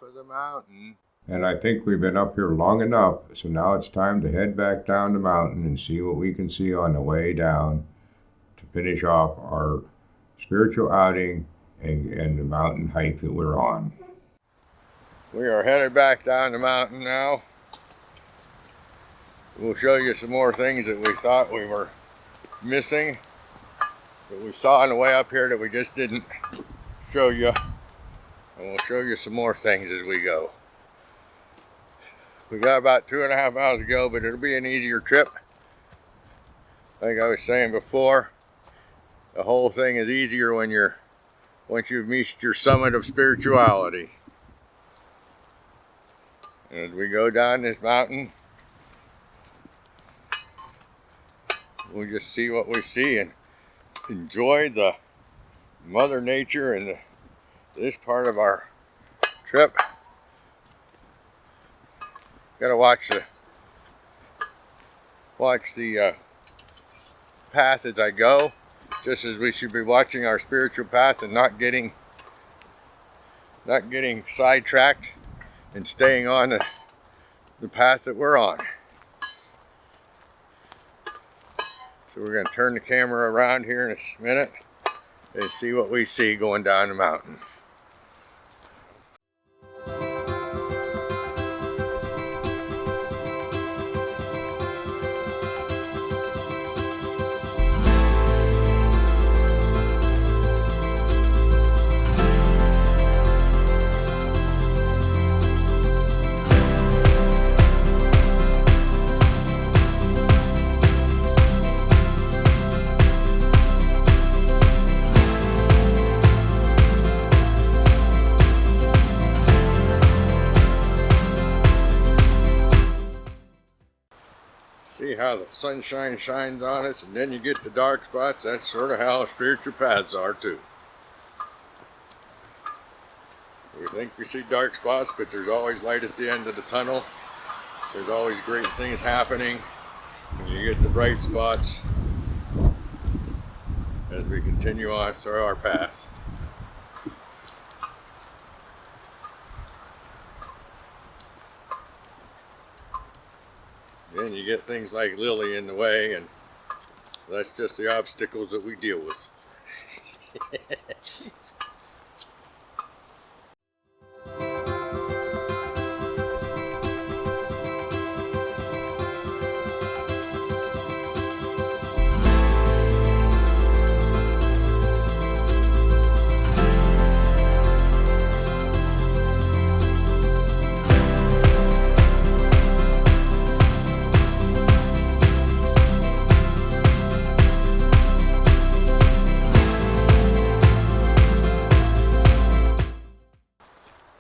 top of the mountain. And I think we've been up here long enough, so now it's time to head back down the mountain and see what we can see on the way down to finish off our spiritual outing and the mountain hike that we're on. We are headed back down the mountain now. We'll show you some more things that we thought we were missing, that we saw on the way up here that we just didn't show you. And we'll show you some more things as we go. We got about 2.5 miles to go, but it'll be an easier trip. Like I was saying before, the whole thing is easier once you've reached your summit of spirituality. As we go down this mountain, we'll just see what we see and enjoy the Mother Nature and this part of our trip. Gotta watch the path as I go, just as we should be watching our spiritual path and not getting sidetracked and staying on the path that we're on. So we're going to turn the camera around here in a minute and see what we see going down the mountain. See how the sunshine shines on us, and then you get the dark spots. That's sort of how spiritual paths are too. We think we see dark spots, but there's always light at the end of the tunnel. There's always great things happening, and you get the bright spots as we continue on through our path. Then you get things like Lily in the way, and that's just the obstacles that we deal with.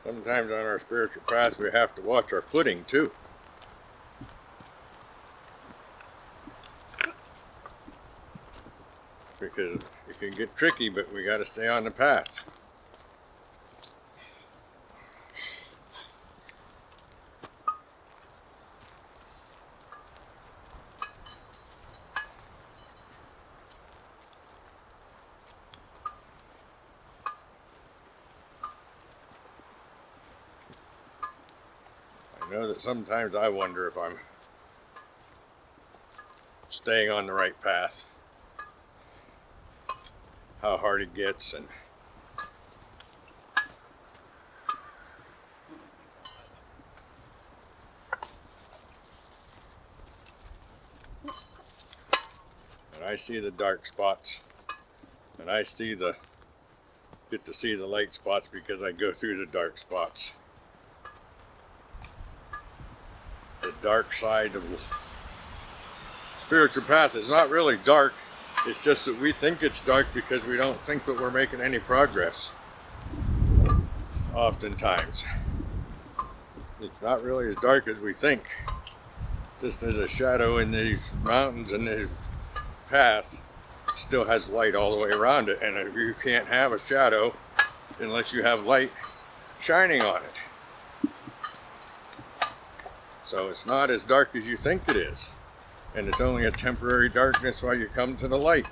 Sometimes on our spiritual path we have to watch our footing too. Because it can get tricky, but we got to stay on the path. I know that sometimes I wonder if I'm staying on the right path, how hard it gets, and I see the dark spots, and I get to see the light spots because I go through the dark spots. The dark side of the spiritual path is not really dark. It's just that we think it's dark because we don't think that we're making any progress. Oftentimes, it's not really as dark as we think. Just as a shadow in these mountains and the path still has light all the way around it, and you can't have a shadow unless you have light shining on it. So it's not as dark as you think it is, and it's only a temporary darkness while you come to the light.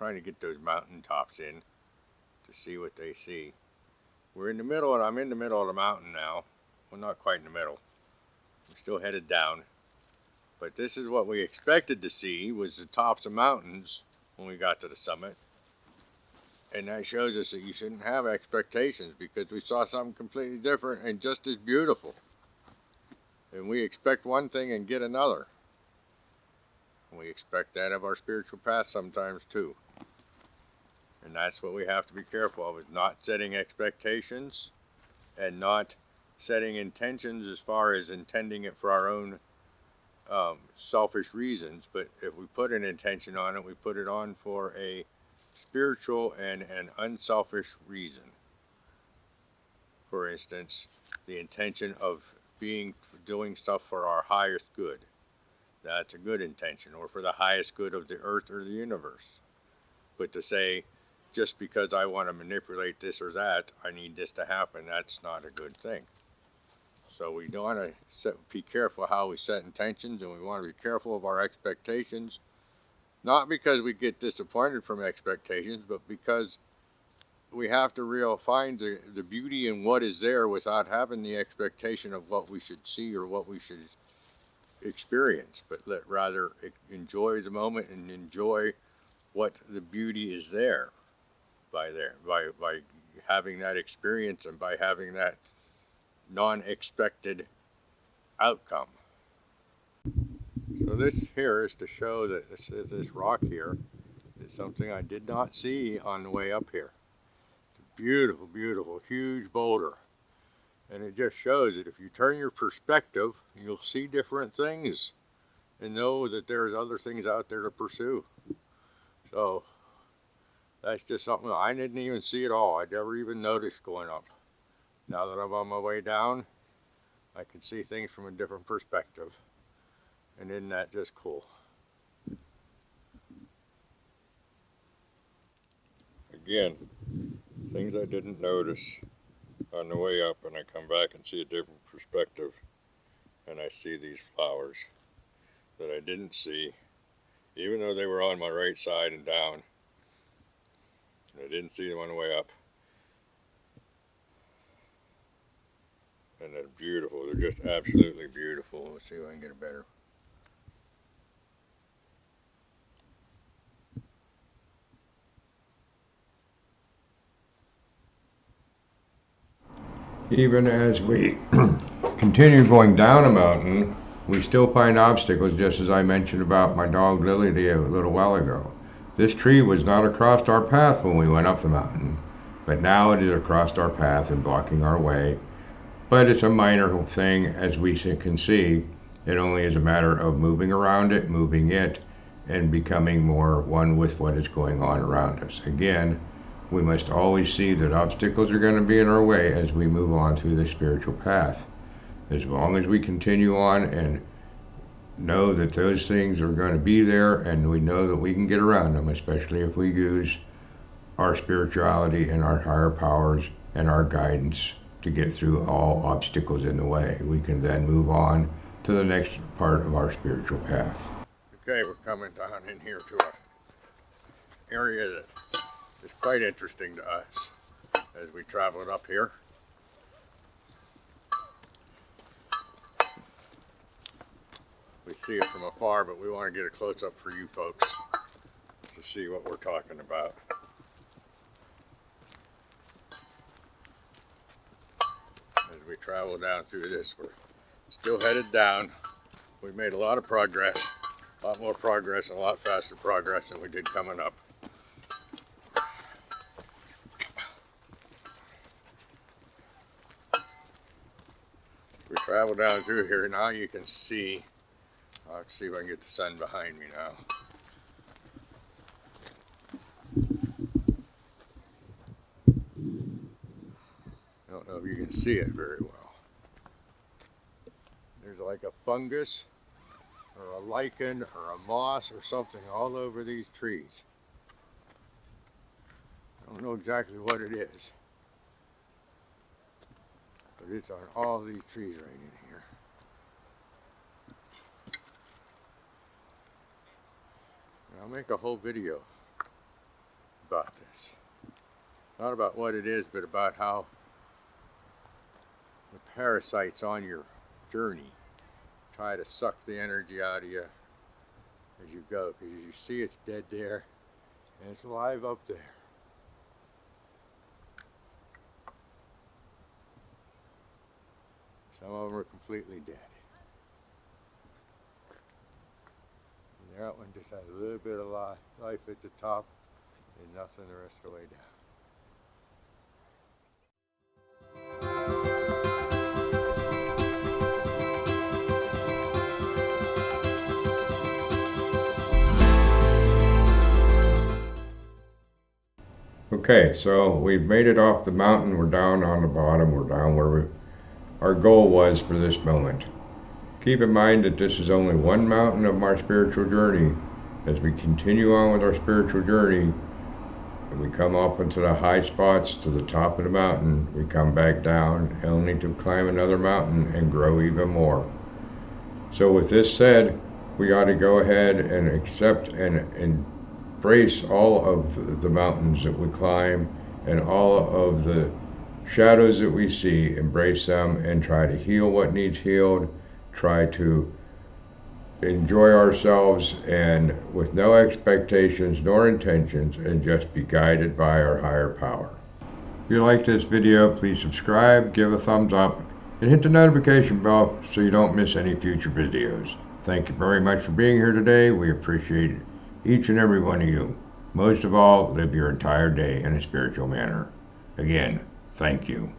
trying to get those mountain tops in to see what they see. We're in the middle, and I'm in the middle of the mountain now. Well, not quite in the middle. I'm still headed down. But this is what we expected to see, was the tops of mountains when we got to the summit. And that shows us that you shouldn't have expectations, because we saw something completely different and just as beautiful. And we expect one thing and get another. And we expect that of our spiritual path sometimes too. And that's what we have to be careful of, is not setting expectations and not setting intentions as far as intending it for our own selfish reasons. But if we put an intention on it, we put it on for a spiritual and an unselfish reason. For instance, the intention of doing stuff for our highest good. That's a good intention, or for the highest good of the earth or the universe. But to say, just because I want to manipulate this or that, I need this to happen, that's not a good thing. So we want to be careful how we set intentions, and we want to be careful of our expectations. Not because we get disappointed from expectations, but because we have to find the beauty in what is there without having the expectation of what we should see or what we should experience, but rather enjoy the moment and enjoy what the beauty is there by having that experience and by having that non-expected outcome. So this here is to show that this rock here is something I did not see on the way up here. Beautiful, beautiful, huge boulder. And it just shows that if you turn your perspective, you'll see different things and know that there's other things out there to pursue. So that's just something I didn't even see at all. I never even noticed going up. Now that I'm on my way down, I can see things from a different perspective. And isn't that just cool? Again, things I didn't notice on the way up, and I come back and see a different perspective, and I see these flowers that I didn't see, even though they were on my right side and down. I didn't see them on the way up. And they're beautiful. They're just absolutely beautiful. Let's see if I can get it better. Even as we continue going down a mountain, we still find obstacles, just as I mentioned about my dog Lily a little while ago. This tree was not across our path when we went up the mountain, but now it is across our path and blocking our way. But it's a minor thing, as we can see. It only is a matter of moving around it, moving it, and becoming more one with what is going on around us. Again, we must always see that obstacles are going to be in our way as we move on through the spiritual path. As long as we continue on and know that those things are going to be there, and we know that we can get around them, especially if we use our spirituality and our higher powers and our guidance to get through all obstacles in the way, we can then move on to the next part of our spiritual path. Okay, we're coming down in here to an area that is quite interesting to us as we traveled up here. We see it from afar, but we want to get a close-up for you folks to see what we're talking about. As we travel down through this, we're still headed down. We made a lot of progress, a lot more progress and a lot faster progress than we did coming up. We travel down through here, now you can see, I'll have to see if I can get the sun behind me now. I don't know if you can see it very well. There's like a fungus or a lichen or a moss or something all over these trees. I don't know exactly what it is, but it's on all these trees right in here. And I'll make a whole video about this. Not about what it is, but about how the parasites on your journey try to suck the energy out of you as you go, because as you see, it's dead there and it's alive up there. Some of them are completely dead. And that one just has a little bit of life at the top and nothing the rest of the way down. Okay, so we've made it off the mountain. We're down on the bottom. We're down where our goal was for this moment. Keep in mind that this is only one mountain of our spiritual journey. As we continue on with our spiritual journey, and we come up into the high spots to the top of the mountain, we come back down only to climb another mountain and grow even more. So with this said, we ought to go ahead and accept and embrace all of the mountains that we climb and all of the shadows that we see, embrace them and try to heal what needs healed, try to enjoy ourselves and with no expectations nor intentions, and just be guided by our higher power. If you like this video, please subscribe, give a thumbs up, and hit the notification bell so you don't miss any future videos. Thank you very much for being here today. We appreciate each and every one of you. Most of all, live your entire day in a spiritual manner. Again, thank you.